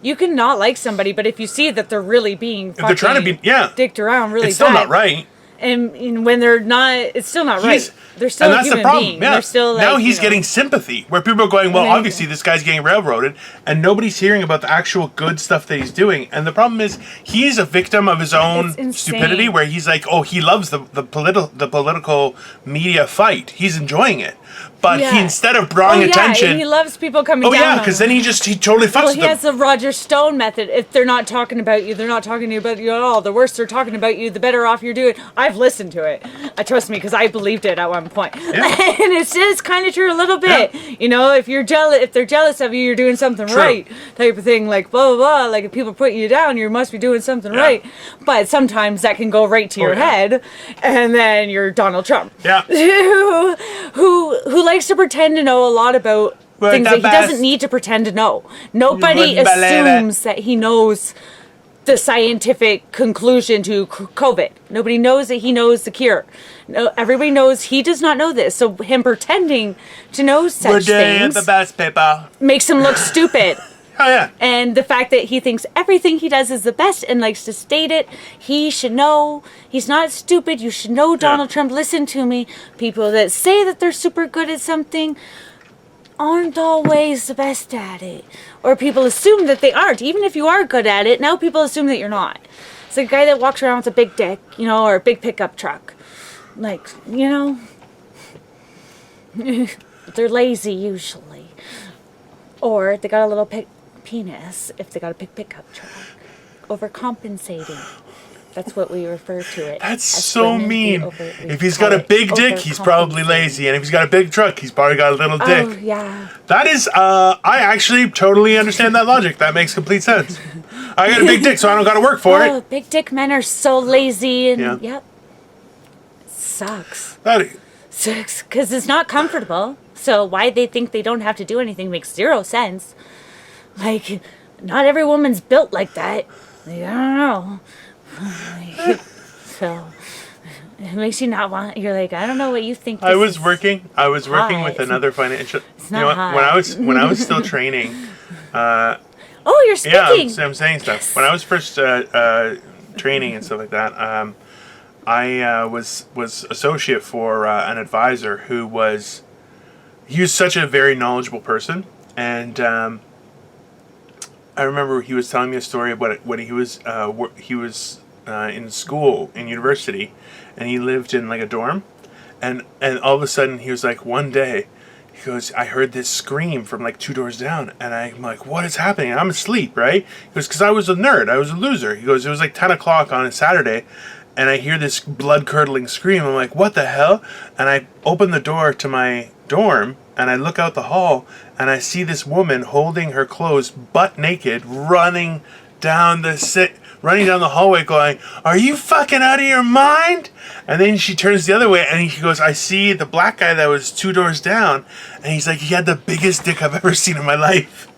You can not like somebody, but if you see that they're really being fucking dicked around really bad. It's still not right. And when they're not, it's still not right. They're still a human being. Yeah. They're still like, now he's getting sympathy, where people are going, well, obviously this guy's getting railroaded, and nobody's hearing about the actual good stuff that he's doing. And the problem is, he's a victim of his own stupidity, where he's like, oh, he loves the political media fight. He's enjoying it. But he, instead of drawing attention... he loves people coming down. Oh, yeah, because then he totally fucks with them. He has the Roger Stone method. If they're not talking about you, they're not talking about you at all. The worse they're talking about you, the better off you're doing. I've listened to it. Trust me, because I believed it at one point. Yeah. And it's kind of true a little bit. Yeah. You know, if they're jealous of you, you're doing something right. Type of thing, like, blah, blah, blah. Like, if people put you down, you must be doing something right. But sometimes that can go right to your head, and then you're Donald Trump. Yeah. who likes to pretend to know a lot about things that he doesn't need to pretend to know. Nobody assumes that he knows the scientific conclusion to COVID. Nobody knows that he knows the cure. No, everybody knows he does not know this. So him pretending to know such things the best paper makes him look stupid. Oh, yeah. And the fact that he thinks everything he does is the best and likes to state it, he should know. He's not stupid. You should know Donald Trump. Listen to me. People that say that they're super good at something aren't always the best at it. Or people assume that they aren't. Even if you are good at it, now people assume that you're not. It's like a guy that walks around with a big dick, you know, or a big pickup truck. Like, you know, they're lazy usually. Or they got a little penis if they got a big pickup truck. Overcompensating. That's what we refer to it. That's so mean. If he's got a big dick, he's probably lazy. And if he's got a big truck, he's probably got a little dick. Oh, yeah. That is, I actually totally understand that logic. That makes complete sense. I got a big dick, so I don't got to work for it. Big dick men are so lazy. And yep. It sucks. Sucks. Because it's not comfortable. So why they think they don't have to do anything makes zero sense. Like, not every woman's built like that. Like, I don't know. So, It makes you not want. You're like, I don't know what you think. I was working with hot. another financial. It's not hot. When I was still training. Oh, you're speaking. Yeah, I'm saying stuff. Yes. When I was first training and stuff like that, I was associate for an advisor who was. He was such a very knowledgeable person, and I remember he was telling me a story of when he was in school in university, and he lived in like a dorm, and all of a sudden he was like, one day he goes, I heard this scream from like 2 doors down, and I'm like, what is happening? I'm asleep, right? He goes, because I was a nerd, I was a loser. He goes, it was like 10 o'clock on a Saturday, and I hear this blood curdling scream. I'm like, what the hell? And I open the door to my dorm, and I look out the hall, and I see this woman holding her clothes, butt naked, running down the hallway going, are you fucking out of your mind? And then she turns the other way, and he goes, I see the black guy that was 2 doors down, and he's like, he had the biggest dick I've ever seen in my life.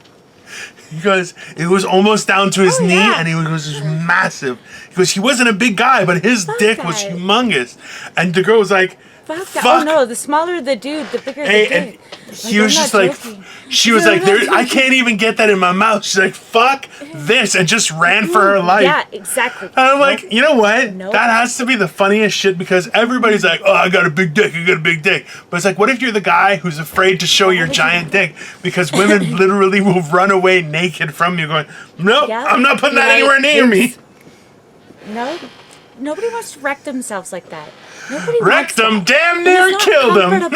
He goes, it was almost down to his knee, and he was just massive. He goes, he wasn't a big guy, but his dick was humongous. And the girl was like, Fuck. Oh no, the smaller the dude, the bigger the dick. And he was just like, she was like, I can't even get that in my mouth. She's like, fuck this, and just ran for her life. Yeah, exactly. And I'm like, you know what? That has to be the funniest shit, because everybody's like, oh, I got a big dick, But it's like, what if you're the guy who's afraid to show your giant dick? Because women literally will run away naked from you going, nope, I'm not putting that anywhere near me. No, nobody wants to wreck themselves like that. Wrecked them, damn near killed them. No,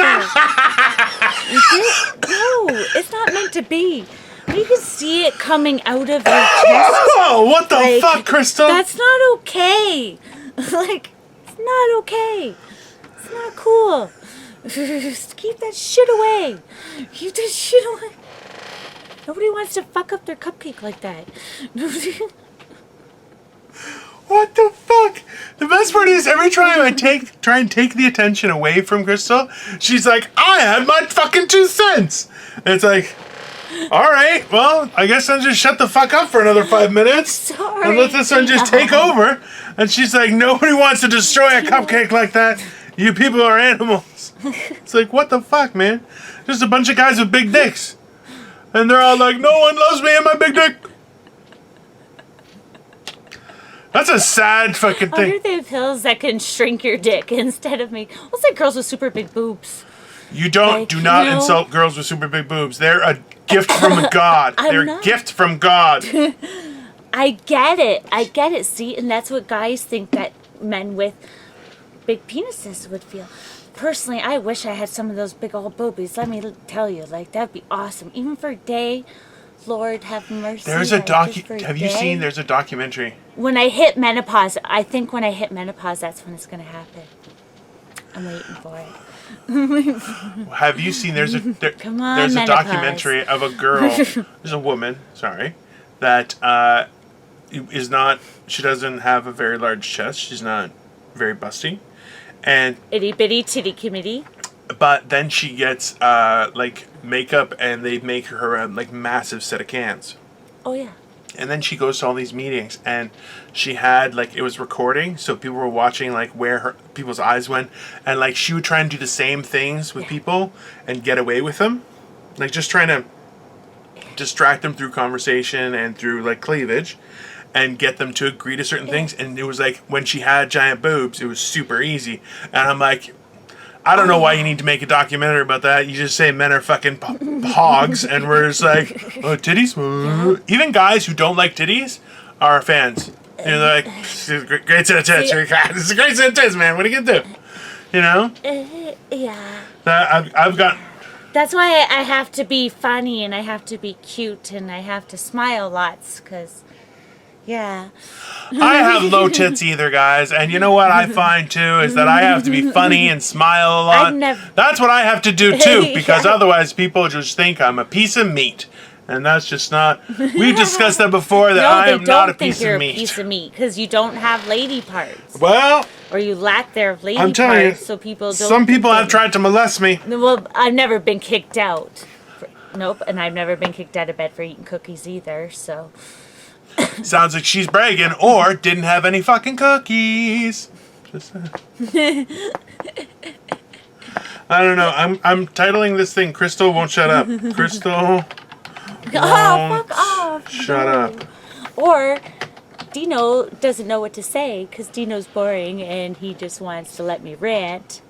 it's not meant to be. You can see it coming out of your chest. Oh, what the fuck, Crystal? That's not okay. Like, it's not okay. It's not cool. Just keep that shit away. Keep that shit away. Nobody wants to fuck up their cupcake like that. What the fuck? The best part is every time I try and take the attention away from Crystal, she's like, I had my fucking 2 cents. And it's like, all right, well, I guess I'll just shut the fuck up for another 5 minutes. Sorry. And let this one just take over. And she's like, nobody wants to destroy a cupcake like that. You people are animals. It's like, what the fuck, man? Just a bunch of guys with big dicks. And they're all like, no one loves me and my big dick. That's a sad fucking thing. Why are there pills that can shrink your dick instead of me? Let's say girls with super big boobs. You do not insult girls with super big boobs. They're a gift from God. They're a gift from God. I get it. See, and that's what guys think that men with big penises would feel. Personally, I wish I had some of those big old boobies. Let me tell you, like, that'd be awesome. Even for a day. Lord have mercy. There's a have you seen? There's a documentary. When I hit menopause, I think when I hit menopause, that's when it's gonna happen. I'm waiting for it. Have you seen? There's a documentary of a girl. There's a woman. Sorry, that is not. She doesn't have a very large chest. She's not very busty, and itty bitty titty committee. But then she gets like makeup, and they make her a like massive set of cans. Oh yeah. And then she goes to all these meetings, and she had like, it was recording, so people were watching like where people's eyes went, and like she would try and do the same things with people and get away with them, like just trying to distract them through conversation and through like cleavage, and get them to agree to certain things. And it was like when she had giant boobs, it was super easy. And I'm like, I don't know why you need to make a documentary about that. You just say men are fucking hogs, and we're just like, oh, titties? Yeah. Even guys who don't like titties are fans. You know, they're like, great set of tits. This is a great set of tits, man. What are you going to do? You know? Yeah. I've got... That's why I have to be funny, and I have to be cute, and I have to smile lots, because... Yeah. I have low tits either, guys. And you know what I find, too, is that I have to be funny and smile a lot. That's what I have to do, too, because otherwise people just think I'm a piece of meat. And that's just not... We've discussed that before, that I am not a piece of meat. No, they don't think you're a piece of meat, because you don't have lady parts. Well... Or you lack their lady I'm telling parts, you, so people don't... Some people have tried to molest me. Well, I've never been kicked out. Nope, and I've never been kicked out of bed for eating cookies either, so... Sounds like she's bragging, or didn't have any fucking cookies. Just I don't know. I'm titling this thing "Crystal Won't Shut Up." Crystal Oh, fuck off. shut up. Or Dino doesn't know what to say because Dino's boring and he just wants to let me rant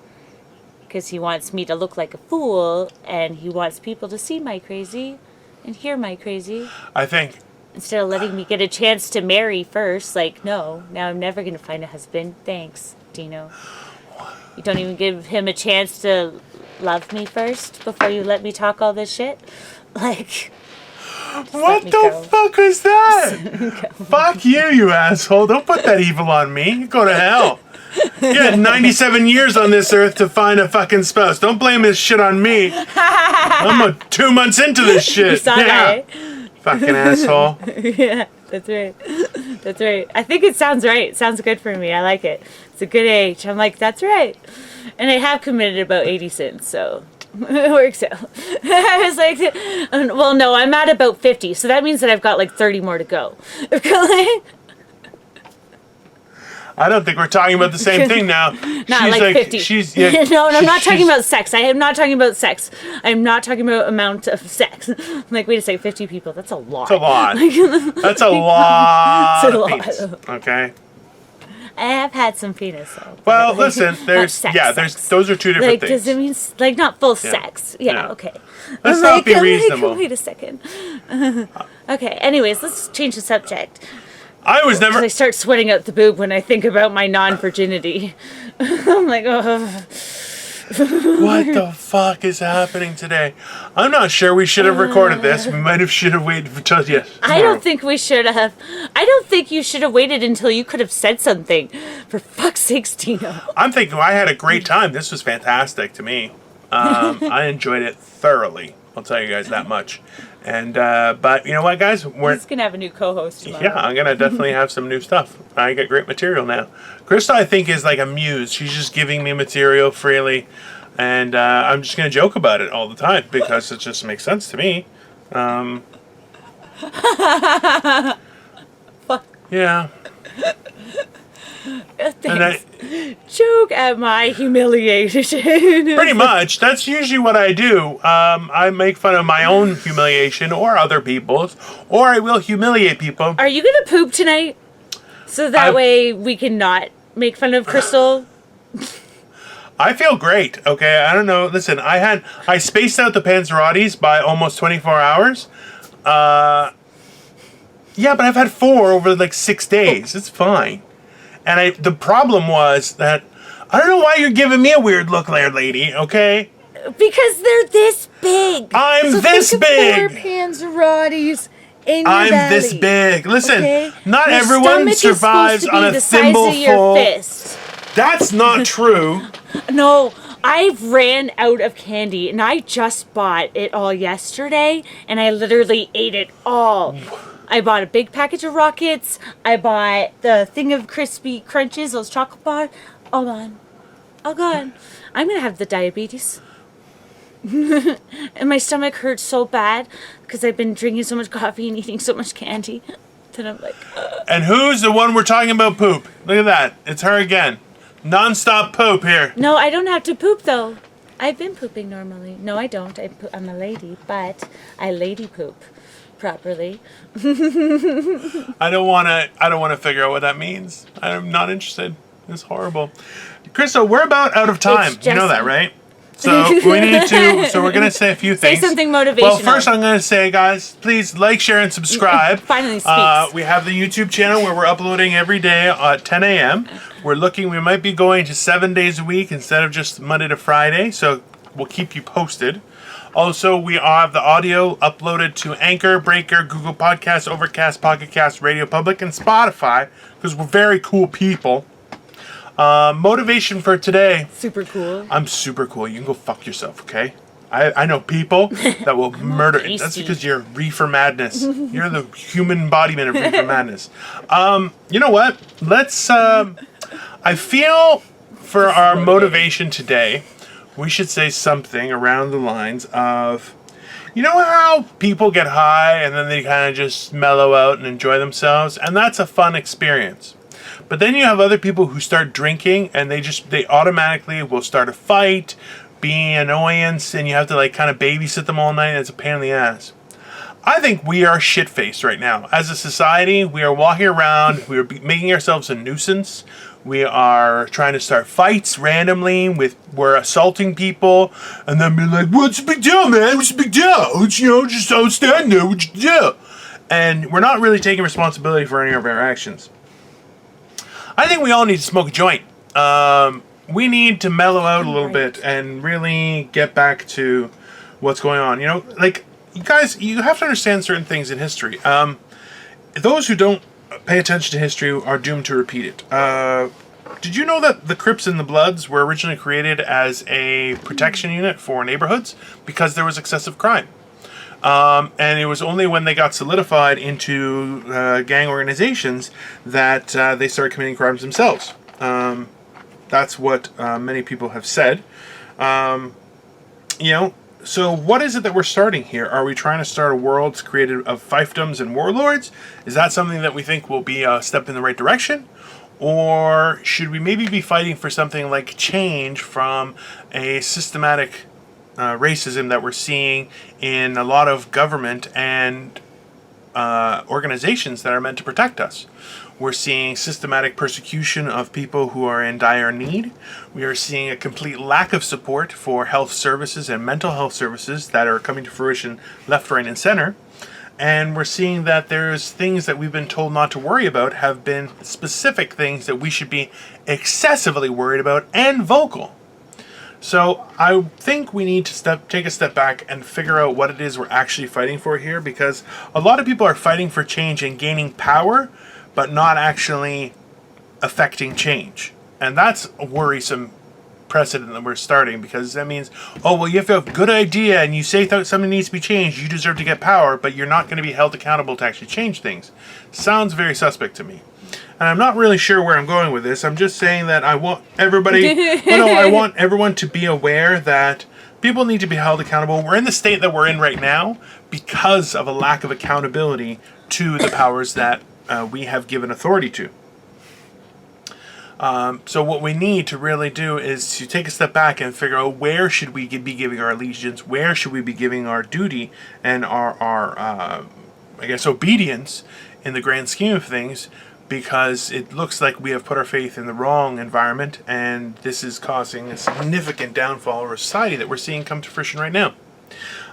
because he wants me to look like a fool and he wants people to see my crazy and hear my crazy. I think Instead of letting me get a chance to marry first, like, no, now I'm never going to find a husband. Thanks, Dino. You don't even give him a chance to love me first before you let me talk all this shit? Like, what the fuck is that? Fuck you, you asshole. Don't put that evil on me. You go to hell. You had 97 years on this earth to find a fucking spouse. Don't blame this shit on me. I'm 2 months into this shit. You saw that, eh? Fucking asshole. Yeah, that's right. That's right. I think it sounds right. It sounds good for me. I like it. It's a good age. I'm like, that's right. And I have committed about 80 sins, so it works out. I was like, well, no, I'm at about 50, so that means that I've got like 30 more to go. I don't think we're talking about the same thing now. Not she's like 50. She's no, I'm not talking about sex. I am not talking about sex. I'm not talking about amount of sex. I'm like, wait a second, 50 people. That's a lot. That's a lot. That's a lot. It's a lot. Penis, okay. I have had some penis. Though, well, like, listen, there's sex. those are two different like, things. Does it mean like not full sex? Yeah. Okay. Let's not be reasonable. Wait a second. Okay. Anyways, let's change the subject. I was never. I start sweating out the boob when I think about my non-virginity. I'm like, oh. What the fuck is happening today? I'm not sure we should have recorded this. We might have should have waited until yes. I don't think we should have. I don't think you should have waited until you could have said something. For fuck's sakes, Dino. I'm thinking I had a great time. This was fantastic to me. I enjoyed it thoroughly. I'll tell you guys that much. And but you know what, guys? We're just gonna have a new co-host tomorrow. Yeah, I'm gonna definitely have some new stuff. I get great material now. Krista, I think, is like a muse. She's just giving me material freely, and I'm just gonna joke about it all the time because it just makes sense to me. Yeah. Thanks. Joke at my humiliation. Pretty much. That's usually what I do. I make fun of my own humiliation or other people's, or I will humiliate people. Are you gonna poop tonight? So that way we can not make fun of Crystal? I feel great, okay? I don't know. Listen, I spaced out the Panzerottis by almost 24 hours. Yeah, but I've had 4 over like 6 days. It's fine. And the problem was that I don't know why you're giving me a weird look there, lady, okay? Because they're this big. I'm so this think big. Of 4 Panzerottis in your I'm belly. this big. Listen, okay? not your everyone survives on a the size thimble of your full. fist. That's not true. No, I ran out of candy and I just bought it all yesterday and I literally ate it all. I bought a big package of Rockets. I bought the thing of crispy crunches, those chocolate bars. All gone. All gone. I'm going to have the diabetes. And my stomach hurts so bad because I've been drinking so much coffee and eating so much candy that I'm like... And who's the one we're talking about poop? Look at that. It's her again. Non-stop poop here. No, I don't have to poop though. I've been pooping normally. No, I don't. I'm a lady, but I lady poop properly. I don't want to figure out what that means. I'm not interested. It's horrible. Krista, we're about out of time. You know that, right? So we need to. So we're gonna say a few things. Say something motivational. Well, first I'm gonna say, guys, please like, share, and subscribe. Finally speaks. We have the YouTube channel where we're uploading every day at 10 a.m. We might be going to 7 days a week instead of just Monday to Friday. So we'll keep you posted. Also, we have the audio uploaded to Anchor, Breaker, Google Podcasts, Overcast, Pocket Cast, Radio Public, and Spotify because we're very cool people. Motivation for today. Super cool. I'm super cool. You can go fuck yourself, okay? I know people that will murder. Tasty. That's because you're reefer madness. You're the human embodiment of reefer madness. You know what? Let's. I feel for our motivation today, we should say something around the lines of, you know how people get high and then they kind of just mellow out and enjoy themselves, and that's a fun experience. But then you have other people who start drinking and they automatically will start a fight, be an annoyance, and you have to like kind of babysit them all night. It's a pain in the ass. I think we are shit-faced right now. As a society, we are walking around, we are making ourselves a nuisance. We are trying to start fights randomly we're assaulting people, and then be like, what's the big deal, man? What's the big deal? It's, just don't stand there. What's the deal? And we're not really taking responsibility for any of our actions. I think we all need to smoke a joint. We need to mellow out a little bit and really get back to what's going on. You guys, you have to understand certain things in history. Those who don't pay attention to history are doomed to repeat it. Did you know that the Crips and the Bloods were originally created as a protection unit for neighborhoods because there was excessive crime? And it was only when they got solidified into gang organizations that they started committing crimes themselves. That's what many people have said. So what is it that we're starting here? Are we trying to start a world created of fiefdoms and warlords? Is that something that we think will be a step in the right direction? Or should we maybe be fighting for something like change from a systematic racism that we're seeing in a lot of government and organizations that are meant to protect us? We're seeing systematic persecution of people who are in dire need. We are seeing a complete lack of support for health services and mental health services that are coming to fruition left, right, and center. And we're seeing that there's things that we've been told not to worry about have been specific things that we should be excessively worried about and vocal. So I think we need to take a step back and figure out what it is we're actually fighting for here, because a lot of people are fighting for change and gaining power, but not actually affecting change. And that's a worrisome precedent that we're starting, because that means, you have a good idea and you say something needs to be changed, you deserve to get power, but you're not going to be held accountable to actually change things. Sounds very suspect to me. And I'm not really sure where I'm going with this. I'm just saying that I want everybody, I want everyone to be aware that people need to be held accountable. We're in the state that we're in right now because of a lack of accountability to the powers that we have given authority to. So what we need to really do is to take a step back and figure out where should we be giving our allegiance, where should we be giving our duty and our obedience in the grand scheme of things, because it looks like we have put our faith in the wrong environment, and this is causing a significant downfall of our society that we're seeing come to fruition right now.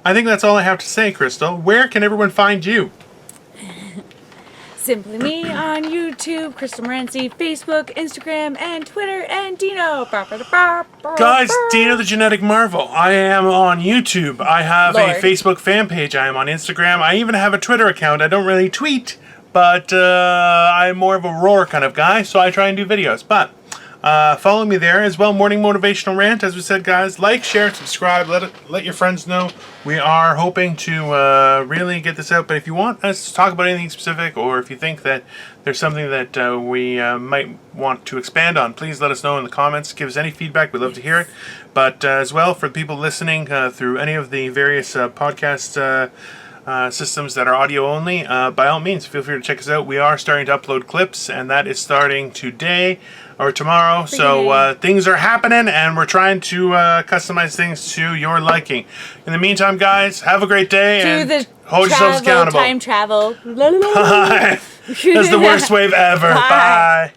I think that's all I have to say, Crystal. Where can everyone find you? Simply me on YouTube, Crystal Morency, Facebook, Instagram, and Twitter, and Dino. Guys, Dino the Genetic Marvel. I am on YouTube. I have a Facebook fan page. I am on Instagram. I even have a Twitter account. I don't really tweet, but I'm more of a roar kind of guy, so I try and do videos. But follow me there as well. Morning Motivational Rant, as we said, guys. Like, share, subscribe. Let your friends know. We are hoping to really get this out. But if you want us to talk about anything specific, or if you think that there's something that we might want to expand on, please let us know in the comments. Give us any feedback. We'd love to hear it. But as well, for the people listening through any of the various podcast systems that are audio only, by all means, feel free to check us out. We are starting to upload clips, and that is starting today or tomorrow. So things are happening, and we're trying to customize things to your liking. In the meantime, guys, have a great day and hold yourselves accountable. Time travel. Bye. That's the worst wave ever. Bye.